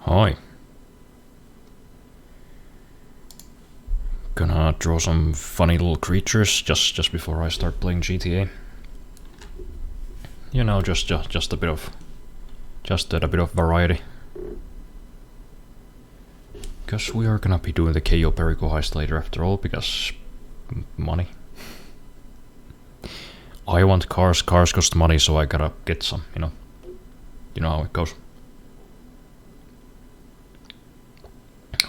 Hi. Gonna draw some funny little creatures just before I start playing GTA. You know, just a bit of variety. Because we are gonna be doing the Cayo Perico heist later after all, because money. I want cars cost money, so I gotta get some, you know. You know how it goes.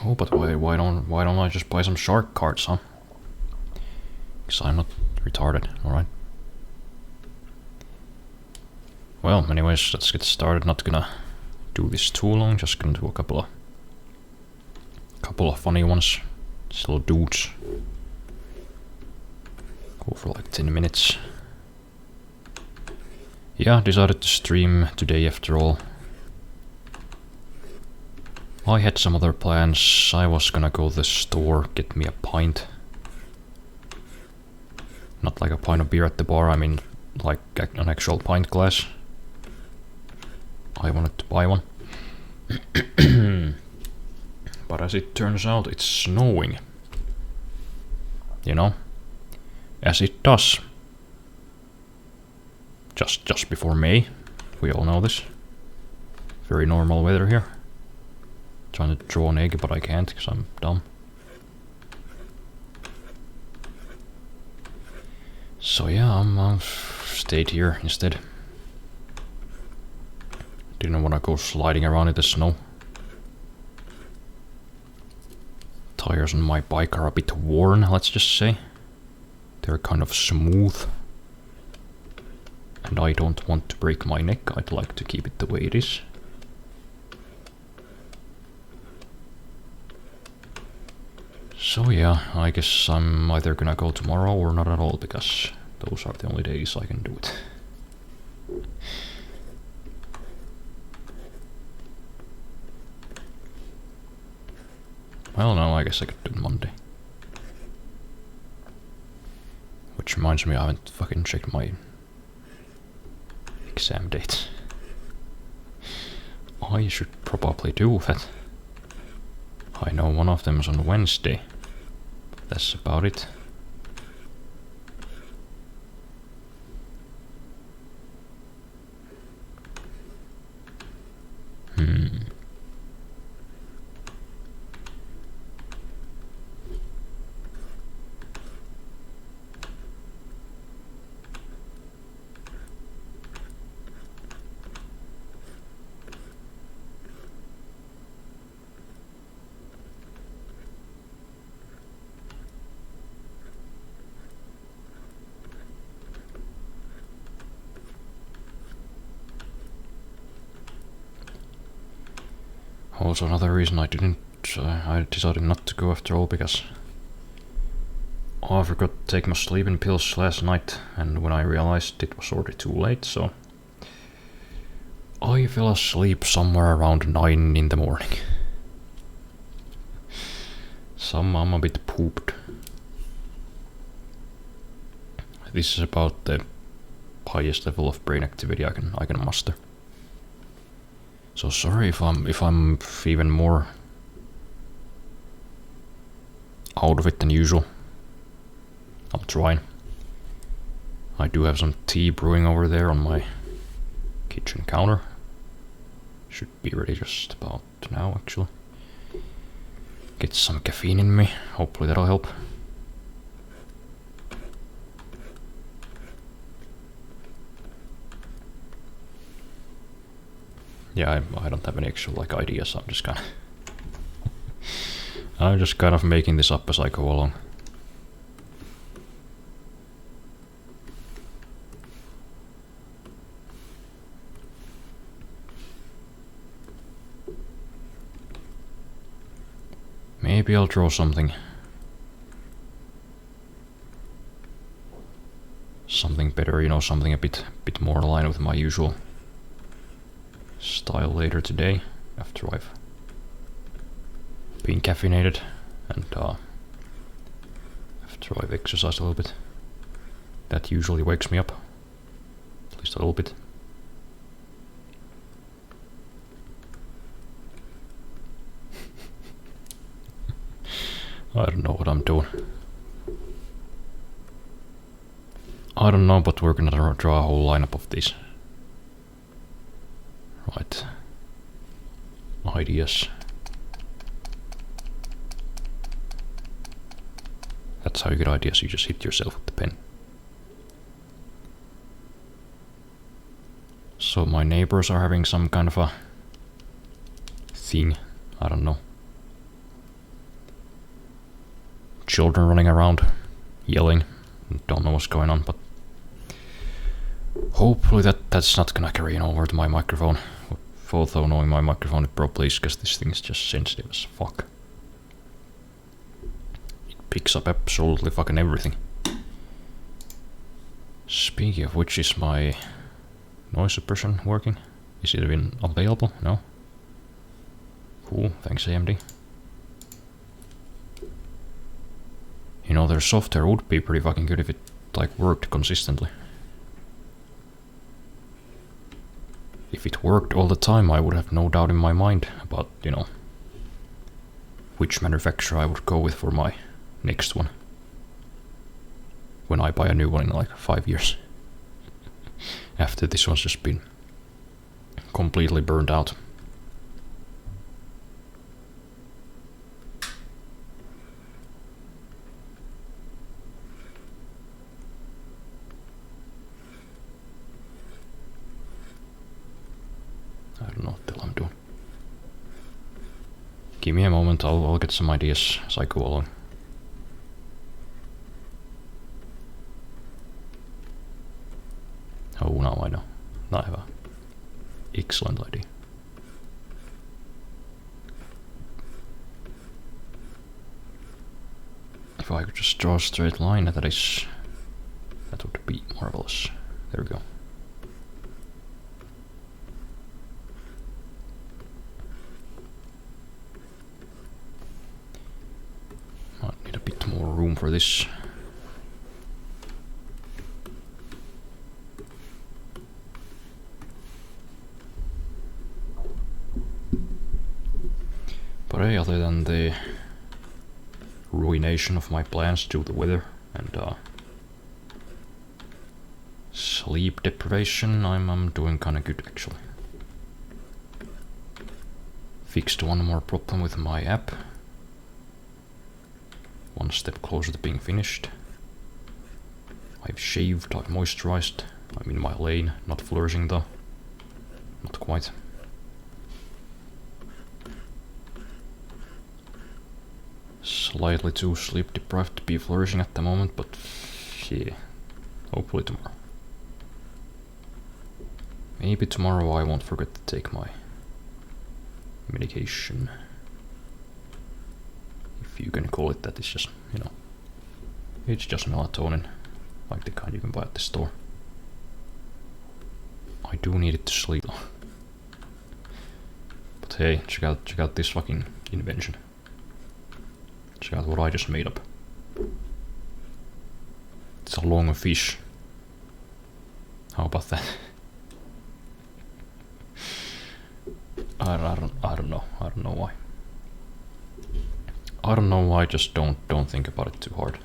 Oh, but why don't I just buy some shark cards, huh? Because I'm not retarded, alright? Well, anyways, let's get started. Not gonna do this too long, just gonna do a couple of funny ones. Just little dudes. Go for like 10 minutes. Yeah, decided to stream today after all. I had some other plans. I was gonna go to the store, get me a pint. Not like a pint of beer at the bar, I mean like an actual pint glass. I wanted to buy one. But as it turns out, it's snowing. You know? As it does. Just before May. We all know this. Very normal weather here. Trying to draw an egg, but I can't because I'm dumb. So yeah, I'm stayed here instead. Didn't want to go sliding around in the snow. Tires on my bike are a bit worn, let's just say. They're kind of smooth. And I don't want to break my neck, I'd like to keep it the way it is. So yeah, I guess I'm either gonna go tomorrow or not at all, because those are the only days I can do it. Well, no, I guess I could do it Monday. Which reminds me, I haven't fucking checked my exam dates. I should probably do that. I know one of them is on Wednesday. That's about it. Also another reason I decided not to go after all, because I forgot to take my sleeping pills last night, and when I realized it was already too late, so I fell asleep somewhere around 9 in the morning. So I'm a bit pooped. This is about the highest level of brain activity I can muster. So sorry if I'm even more out of it than usual. I'm trying. I do have some tea brewing over there on my kitchen counter. Should be ready just about now, actually. Get some caffeine in me. Hopefully that'll help. Yeah, I don't have any actual like ideas. I'm just kind of making this up as I go along. Maybe I'll draw something better, you know, something a bit more aligned with my usual style later today, after I've been caffeinated and after I've exercised a little bit. That usually wakes me up, at least a little bit. I don't know what I'm doing. I don't know, but we're gonna draw a whole lineup of these. Right. Ideas. That's how you get ideas, you just hit yourself with the pen. So my neighbors are having some kind of a thing, I don't know. Children running around, yelling, don't know what's going on, but hopefully that's not gonna carry over to my microphone. Although knowing my microphone it probably is, because this thing is just sensitive as fuck. It picks up absolutely fucking everything. Speaking of which, is my noise suppression working? Is it even available? No? Cool, thanks AMD. You know, their software would be pretty fucking good if it like worked consistently. If it worked all the time, I would have no doubt in my mind about, you know, which manufacturer I would go with for my next one. When I buy a new one in like 5 years. After this one's just been completely burned out. I don't know what the hell I'm doing. Give me a moment, I'll get some ideas as I go along. Oh, now I know. Now I have an excellent idea. If I could just draw a straight line, that would be marvelous. There we go. Might need a bit more room for this. But hey, other than the ruination of my plans due to the weather and sleep deprivation, I'm doing kinda good actually. Fixed one more problem with my app. One step closer to being finished. I've shaved, I've moisturized, I'm in my lane, not flourishing though. Not quite. Slightly too sleep deprived to be flourishing at the moment, but yeah, hopefully tomorrow. Maybe tomorrow I won't forget to take my medication. If you can call it that, it's just, you know, it's just melatonin, like the kind you can buy at the store. I do need it to sleep. But hey, check out this fucking invention. Check out what I just made up. It's a long fish. How about that? I don't know. I don't know why. I don't know why. Just don't think about it too hard.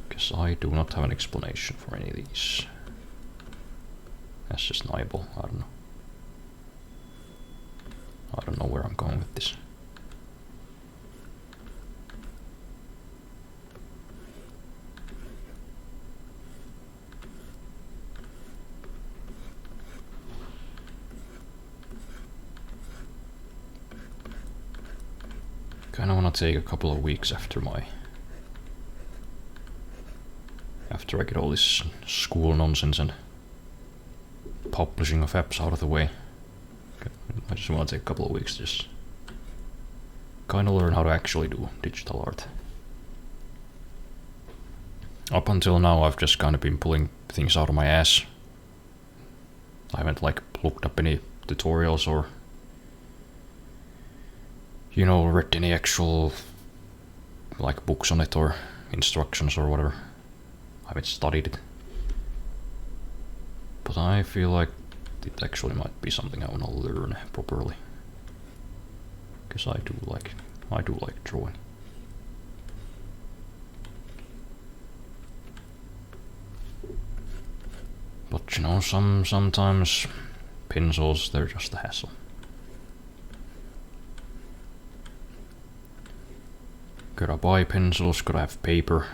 Because I do not have an explanation for any of these. That's just an eyeball. I don't know. I don't know where I'm going with this. Kinda wanna take a couple of weeks after I get all this school nonsense and publishing of apps out of the way. I just wanna take a couple of weeks to just kinda learn how to actually do digital art. Up until now I've just kinda been pulling things out of my ass. I haven't like looked up any tutorials or, you know, read any actual like books on it or instructions or whatever. I haven't studied it. But I feel like it actually might be something I wanna learn properly. Because I do like drawing. But you know, sometimes pencils, they're just a hassle. Gotta buy pencils, gotta have paper.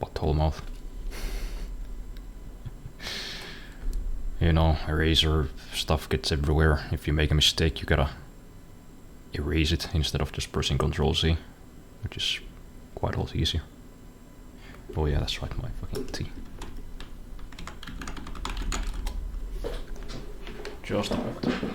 Butthole mouth. You know, eraser stuff gets everywhere. If you make a mistake, you gotta erase it instead of just pressing Ctrl-C, which is quite a lot easier. Oh yeah, that's right, my fucking tea. Just a moment.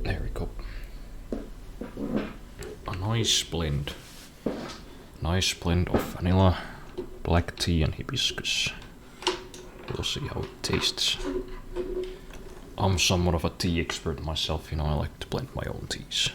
There we go. A nice blend. Nice blend of vanilla, black tea and hibiscus. We'll see how it tastes. I'm somewhat of a tea expert myself, you know, I like to blend my own teas.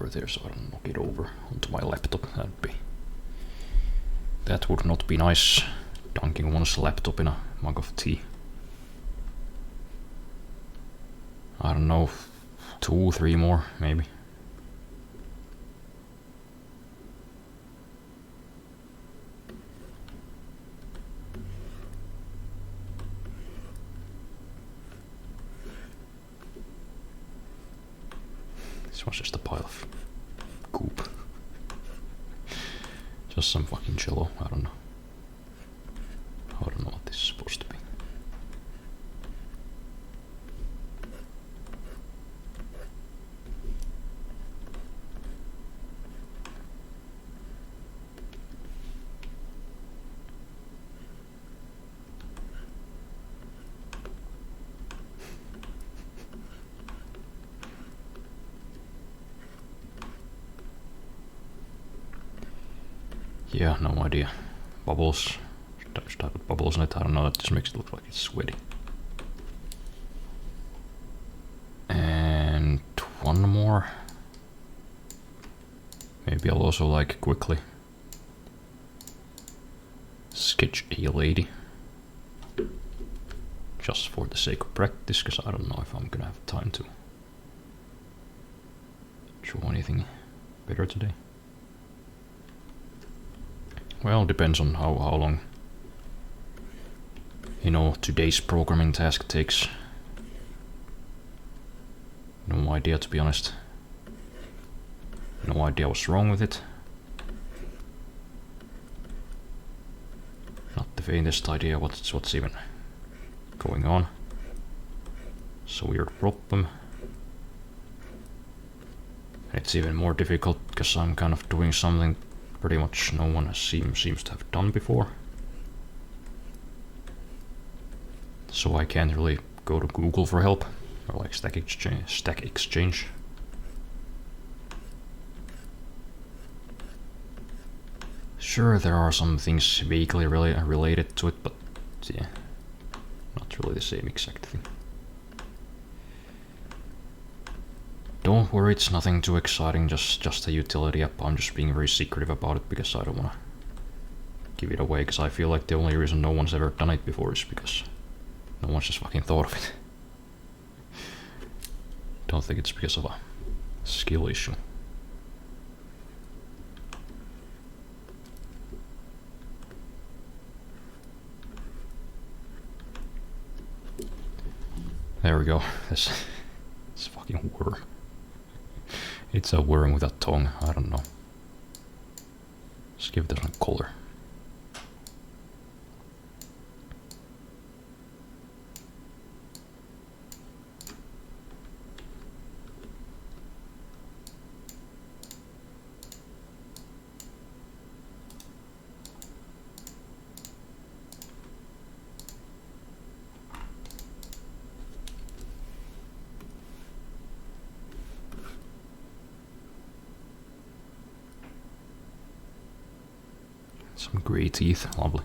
There so I don't knock it over onto my laptop. That would not be nice, dunking one's laptop in a mug of tea. I don't know, 2, 3 more maybe. This was just a pile of goop. Just some fucking jello, I don't know. I don't know what this is supposed to be. Yeah, no idea. Bubbles. Should I put bubbles in it? I don't know, that just makes it look like it's sweaty. And one more. Maybe I'll also like quickly sketch a lady. Just for the sake of practice, because I don't know if I'm gonna have time to draw anything better today. Well, depends on how long, you know, today's programming task takes. No idea, to be honest. No idea what's wrong with it. Not the faintest idea what's even going on. It's a weird problem. It's even more difficult because I'm kind of doing something pretty much no one seems to have done before. So I can't really go to Google for help, or like Stack Exchange. Sure, there are some things vaguely related to it, but yeah, not really the same exact thing. Don't worry, it's nothing too exciting, just a utility app. I'm just being very secretive about it because I don't want to give it away, because I feel like the only reason no one's ever done it before is because no one's just fucking thought of it. Don't think it's because of a skill issue. There we go. This fucking worm. It's a worm with a tongue. I don't know. Let's give it some color. Some grey teeth, lovely.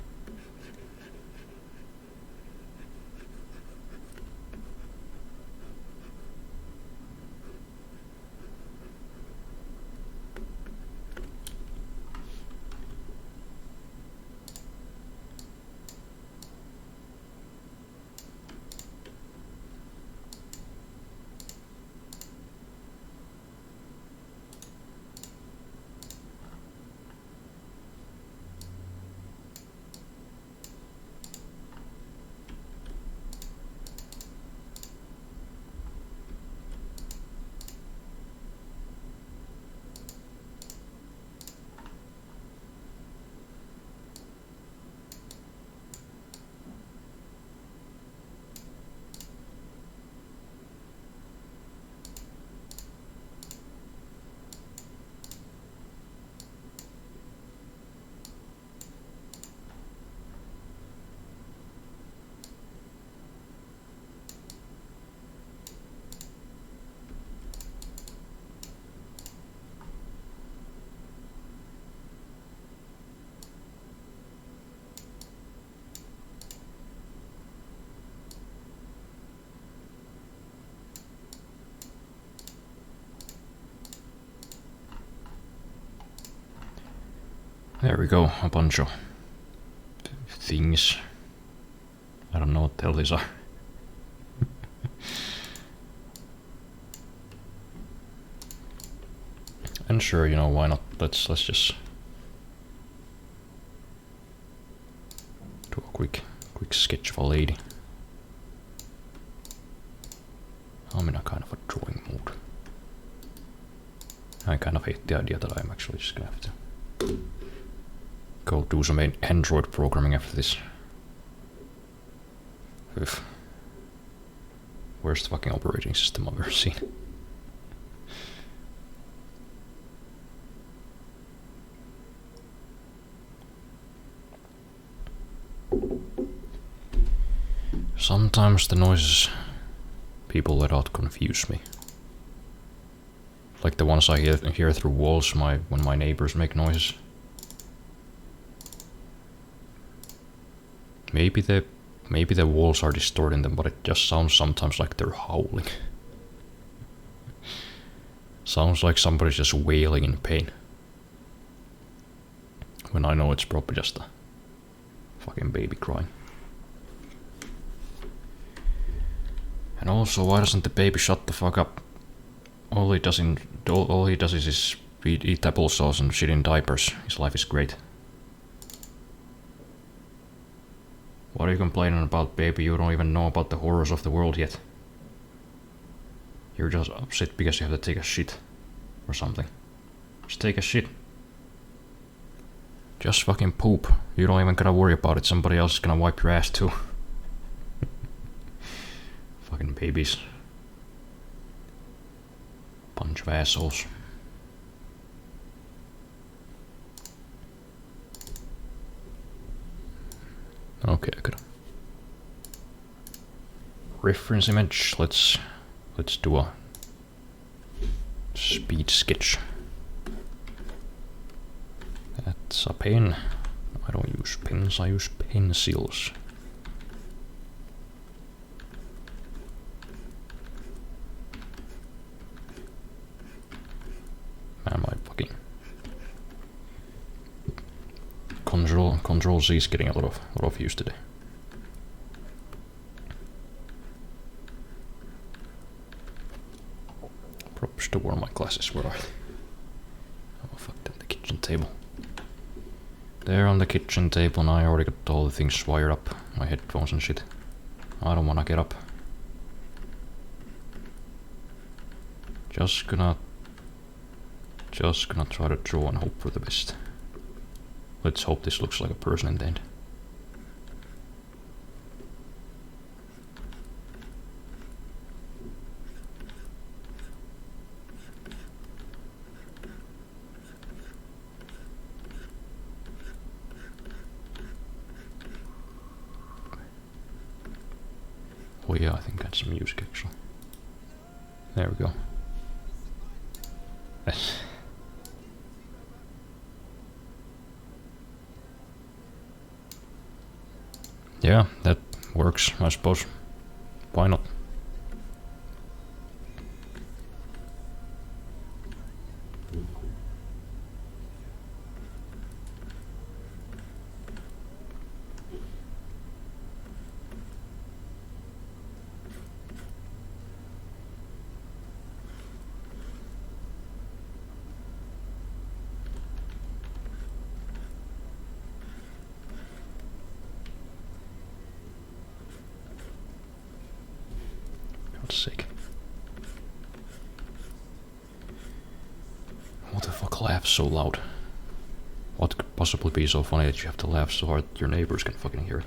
There we go, a bunch of things. I don't know what the hell these are. And sure, you know, why not? Let's just do a quick sketch of a lady. I'm in a kind of a drawing mode. I kind of hate the idea that I'm actually just gonna have to go do some Android programming after this. Ugh. Worst fucking operating system I've ever seen. Sometimes the noises people let out confuse me. Like the ones I hear through walls when my neighbors make noises. Maybe the walls are distorting them, but it just sounds sometimes like they're howling. Sounds like somebody's just wailing in pain. When I know it's probably just a fucking baby crying. And also, why doesn't the baby shut the fuck up? All he does is eat applesauce and shit in diapers. His life is great. What are you complaining about, baby? You don't even know about the horrors of the world yet. You're just upset because you have to take a shit. Or something. Just take a shit. Just fucking poop. You don't even gotta worry about it. Somebody else is gonna wipe your ass too. Fucking babies. Bunch of assholes. Okay, I got a reference image. Let's do a speed sketch. That's a pen. I don't use pens, I use pencils. Man, my fucking Control Z is getting a lot of use today. Props to where my glasses were. Oh fuck them, the kitchen table. They're on the kitchen table and I already got all the things wired up. My headphones and shit. I don't wanna get up. Just gonna try to draw and hope for the best. Let's hope this looks like a person in the end. Oh yeah, I think that's some music actually. There we go. Yes. Yeah, that works, I suppose. Why not? God's sake. What the fuck laughs so loud? What could possibly be so funny that you have to laugh so hard your neighbors can fucking hear it?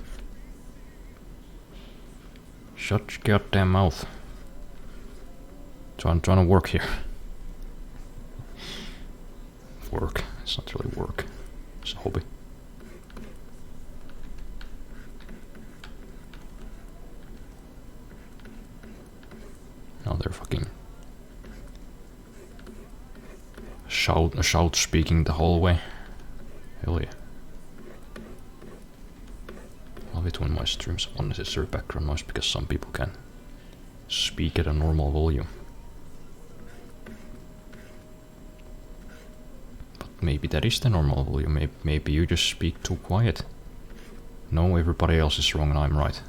Shut your goddamn mouth. I'm trying to work here. Work. It's not really work. It's a hobby. Now they're fucking shout speaking the hallway. Hell yeah. Love it when my streams have unnecessary background noise because some people can speak at a normal volume. But maybe that is the normal volume. Maybe you just speak too quiet. No, everybody else is wrong and I'm right.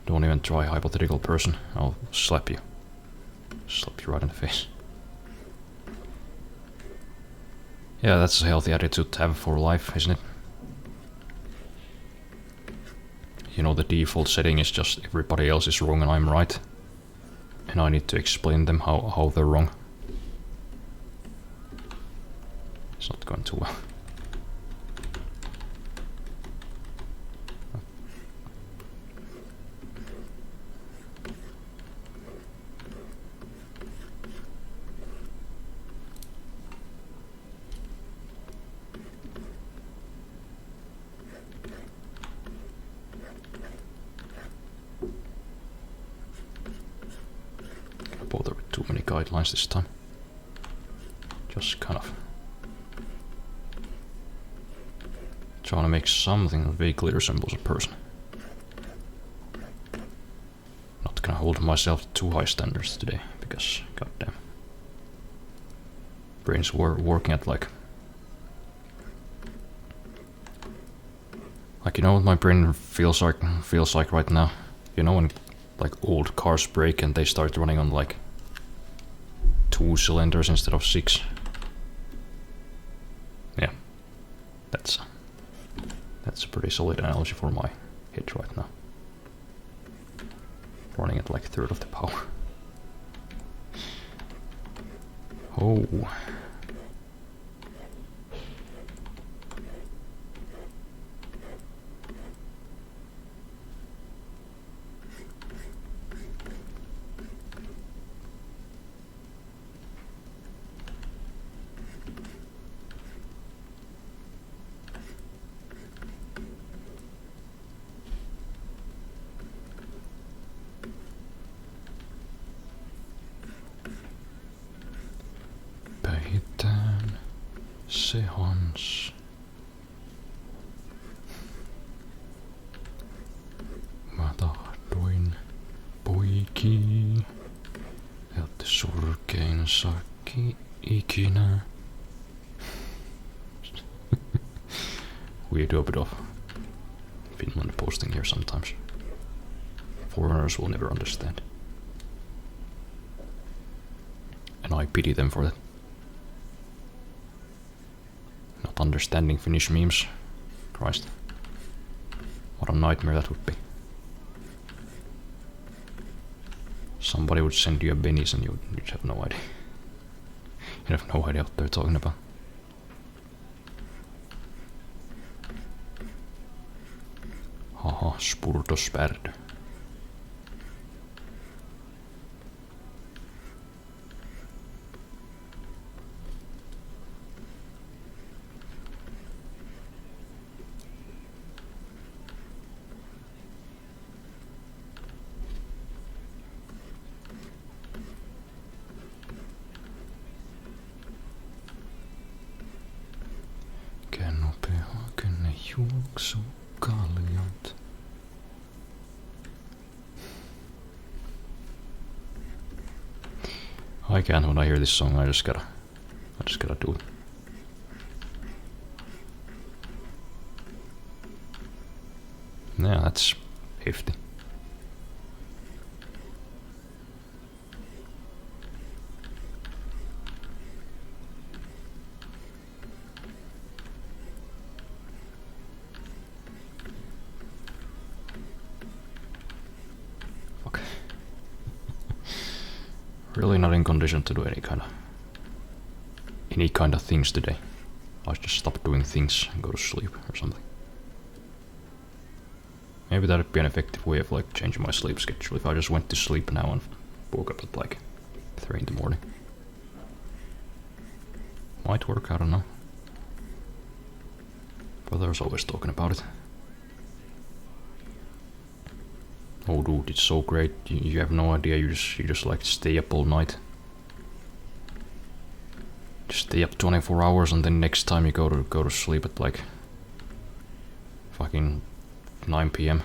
Don't even try, hypothetical person. I'll slap you. Slap you right in the face. Yeah, that's a healthy attitude to have for life, isn't it? You know, the default setting is just everybody else is wrong and I'm right. And I need to explain them how they're wrong. It's not going too well. Bother with too many guidelines this time. Just kind of trying to make something that vaguely resembles a person. Not gonna hold myself to too high standards today because goddamn, brains were working at like you know what my brain feels like right now. You know when like old cars break and they start running on like 2 cylinders instead of 6. Yeah, that's a pretty solid analogy for my head right now. Running at like a third of the power. Oh. Päihitään se Hans. Mä tahdoin poikii, et surkein sakki ikinä. We do a bit of Finland posting here sometimes. Foreigners will never understand. And I pity them for that. Not understanding Finnish memes. Christ. What a nightmare that would be. somebody would send you a Benny's and you'd have no idea. You'd have no idea what they're talking about. Haha, spurtosvärd. Juoksukaljat. I can't, when I hear this song, I just gotta do it. Yeah, that's hefty. Really not in condition to do any kind of things today. I should just stop doing things and go to sleep or something. Maybe that'd be an effective way of like changing my sleep schedule if I just went to sleep now and woke up at like 3 in the morning. Might work, I don't know. Brother's always talking about it. Oh dude, it's so great. You have no idea. You just like stay up all night. Just stay up 24 hours and then next time you go to sleep at like fucking 9 p.m.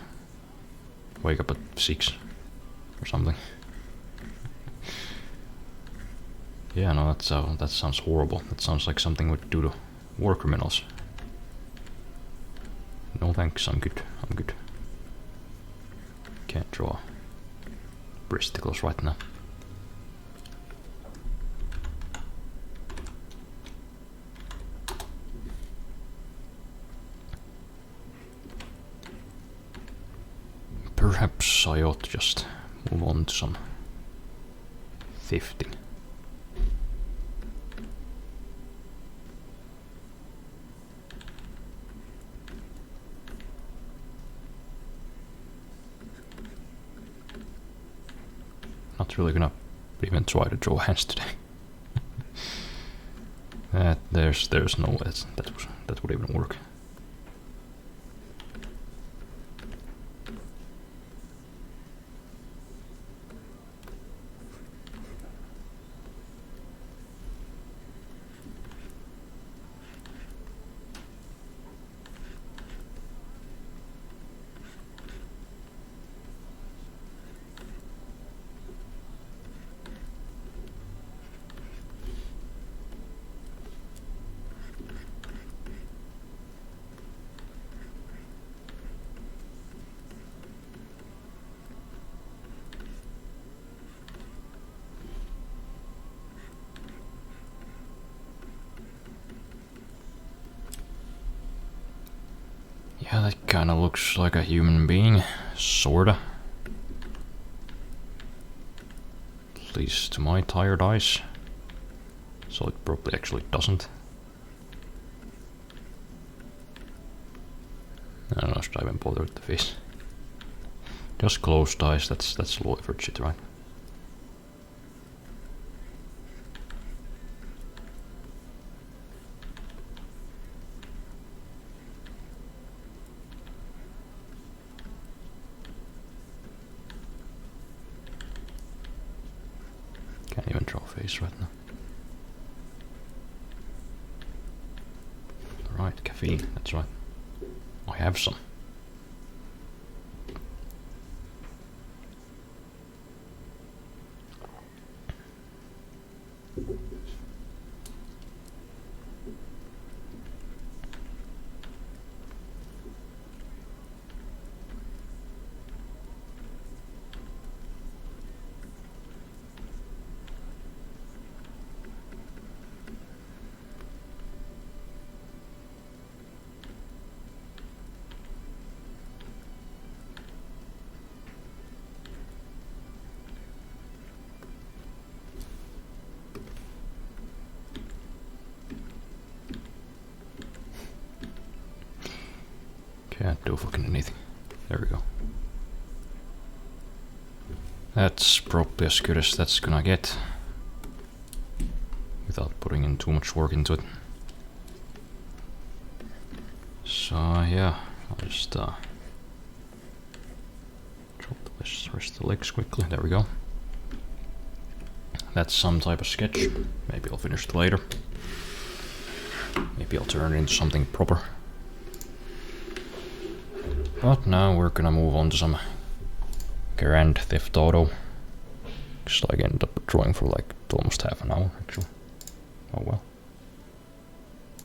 Wake up at 6 or something. Yeah, no, that sounds horrible. That sounds like something we'd do to war criminals. No thanks, I'm good. Can't draw breasticles right now. Perhaps I ought to just move on to some thefting. Not really gonna even try to draw hands today. There's no way that would even work. Yeah, that kinda looks like a human being, sorta. At least to my tired eyes. So it probably actually doesn't. I don't know, should I even bother with the face? Just closed eyes, that's low effort shit, right? Can't even draw a face right now. Right, caffeine, that's right. I have some. do fucking anything. There we go. That's probably as good as that's gonna get. Without putting in too much work into it. So yeah, I'll just drop the rest of the legs quickly. There we go. That's some type of sketch. Maybe I'll finish it later. Maybe I'll turn it into something proper. But now we're gonna move on to some Grand Theft Auto. Because I ended up drawing for like almost half an hour actually.